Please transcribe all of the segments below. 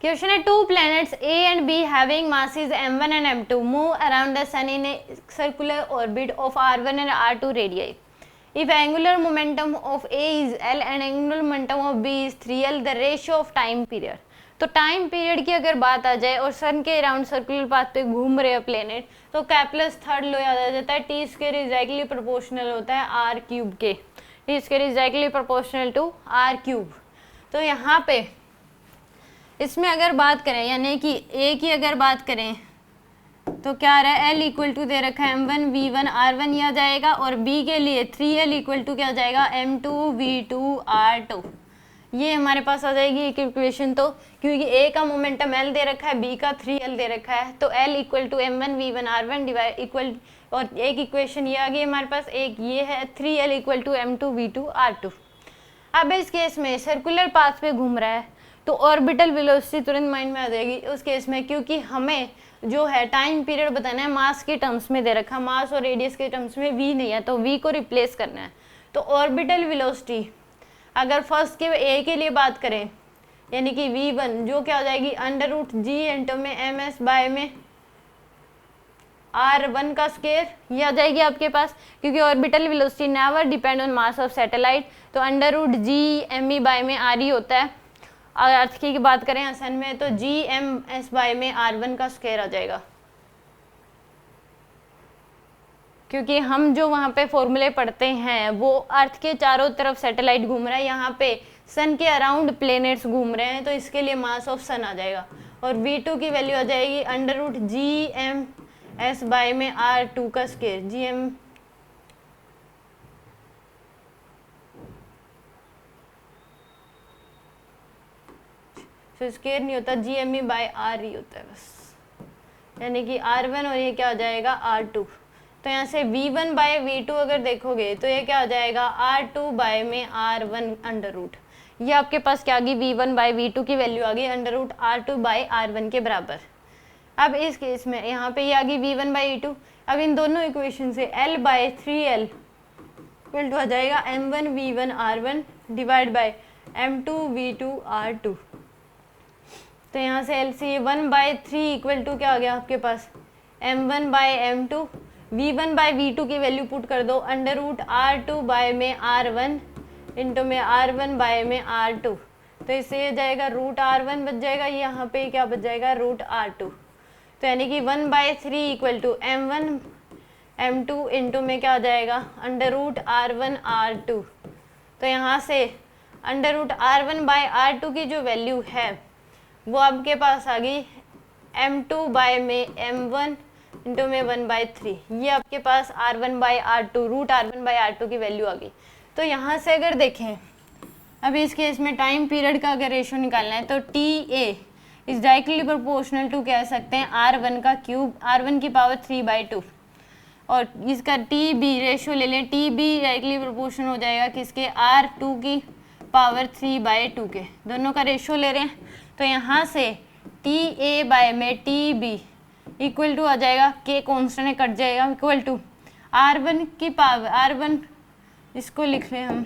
Question है, to planets A and B having masses m1 and m2 move around the sun in a circular orbit of r1 and r2 radii. If angular momentum of A is L and angular momentum of B is 3L, the ratio of time period. तो time period की अगर बात आ जाए और सन के around circular path पे घूम रहे हैं प्लेनेट, तो कैप्लस थर्ड लॉ याद आ जाता है, टी स्क्वायर एग्जैक्टली प्रोपोर्शनल होता है आर क्यूब के, T square exactly proportional to R cube. तो यहाँ पे इसमें अगर बात करें यानी कि ए की अगर बात करें तो क्या आ रहा है, एल इक्वल टू दे रखा है m1 v1 r1 यह आ जाएगा, और बी के लिए 3l इक्वल टू क्या आ जाएगा m2 v2 r2। ये हमारे पास आ जाएगी एक इक्वेशन। तो क्योंकि ए का मोमेंटम एल दे रखा है, बी का 3l दे रखा है, तो L equal to m1 v1 r1 divide equal, और एक इक्वेशन ये आ गई हमारे पास, एक ये है 3l equal to m2 v2 r2। अब इस केस में सर्कुलर पाथ पे घूम रहा है तो ऑर्बिटल वेलोसिटी तुरंत माइंड में आ जाएगी उस केस में, क्योंकि हमें जो है टाइम पीरियड बताना है, मास के टर्म्स में दे रखा, मास और रेडियस के टर्म्स में v नहीं है, तो v को रिप्लेस करना है। तो ऑर्बिटल वेलोसिटी अगर फर्स्ट के ए के लिए बात करें यानी कि v1 जो क्या हो जाएगी अंडर रूट जी इंटू में ms बाय में r1 का स्क्वायर, ये आ जाएगी आपके पास, क्योंकि orbital velocity never depend on mass of satellite, तो under root G M E by में आर ई होता है। और अर्थ की बात करें आसान में तो जी एम एस बाय में r1 का स्क्वायर आ जाएगा, क्योंकि हम जो वहाँ पे फॉर्मूले पढ़ते हैं वो अर्थ के चारों तरफ सैटेलाइट घूम रहा है, यहाँ पे सन के अराउंड प्लेनेट्स घूम रहे हैं, तो इसके लिए मास ऑफ सन आ जाएगा, और v2 की वैल्यू आ जाएगी under root G M S by में r2 का स्क्वायर, जी एम स्क्वायर नहीं होता, G M E by R E होता है बस, यानी कि r1 और ये क्या आ जाएगा r2। तो यहाँ से v1 बाय v2 अगर देखोगे तो ये क्या आ जाएगा r2 बाय में r1 अंडर रूट, ये आपके पास क्या आ गई v1 बाय v2 की वैल्यू आ गई under root r2 bye r1 के बराबर। अब इस केस में यहाँ पे ये आ गई v1 बाय v2, अब इन दोनों इक्वेशन से l by 3l equal to आ जाएगा m1 v1 r1 divide by m2 v2 r2। तो यहाँ से L C 1 by 3 equal to क्या आ गया आपके पास m1 bye m2, v1 bye v2 की वैल्यू पुट कर दो अंडर रूट r2 बाय में r1 इंटू में r1 बाय में r2, तो इससे ये जाएगा रूट r1 बच जाएगा, यहाँ पे क्या बच जाएगा रूट r2। तो यानी कि 1 by 3 equal to m1 m2 into में क्या आ जाएगा अंडर रूट r1 r2। तो यहाँ से under root r1 bye r2 की जो वैल्यू है वो आपके पास आ गई m2 बाय में m1 इंटू में 1 बाय 3, ये आपके पास r1 bye r2 root r1 bye r2 की वैल्यू आ गई। तो यहाँ से अगर देखें अब इस केस में टाइम पीरियड का अगर रेशो निकालना है तो T A is directly proportional to कह सकते हैं r1 का क्यूब, r1 की पावर 3/2, और इसका टी बी रेशो ले लें, टी बी डायरेक्टली प्रोपोर्शनल हो जाएगा किसके r2 की पावर 3/2 के, दोनों का रेशो ले रहे हैं। तो यहाँ से टी ए बाय में टी बी इक्वल टू आ जाएगा, के कॉन्स्टेंट है कट जाएगा, इक्वल टू r1 की पावर r1 इसको लिख लें हम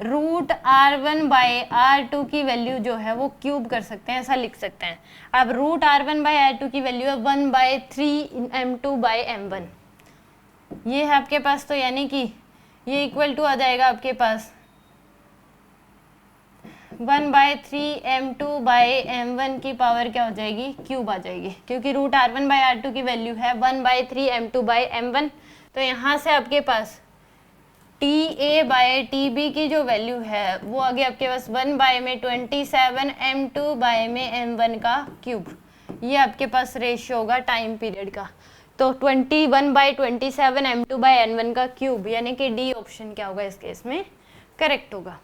रूट r1 बाय r2 की वैल्यू जो है वो क्यूब कर सकते हैं, ऐसा लिख सकते हैं। अब रूट r1 बाय r2 की वैल्यू है 1 बाय 3 m2 बाय m1, ये है आपके पास। तो यानी कि ये इक्वल टू आ जाएगा आपके पास 1 बाय 3 m2 बाय m1 की पावर क्या हो जाएगी क्यूब आ जाएगी, क्योंकि रूट r1 बाय r2 की वैल्यू है 1 बाय 3 m2 बाय m1। तो यहाँ से आपके पास T A by T B की जो वैल्यू है वो आ गई आपके पास 1 बाय में 27 m2 बाय में m1 का क्यूब, ये आपके पास रेशियो होगा टाइम पीरियड का। तो 21 बाय 27 m2 बाय m1 का क्यूब, यानी कि डी ऑप्शन क्या होगा इस केस में करेक्ट होगा।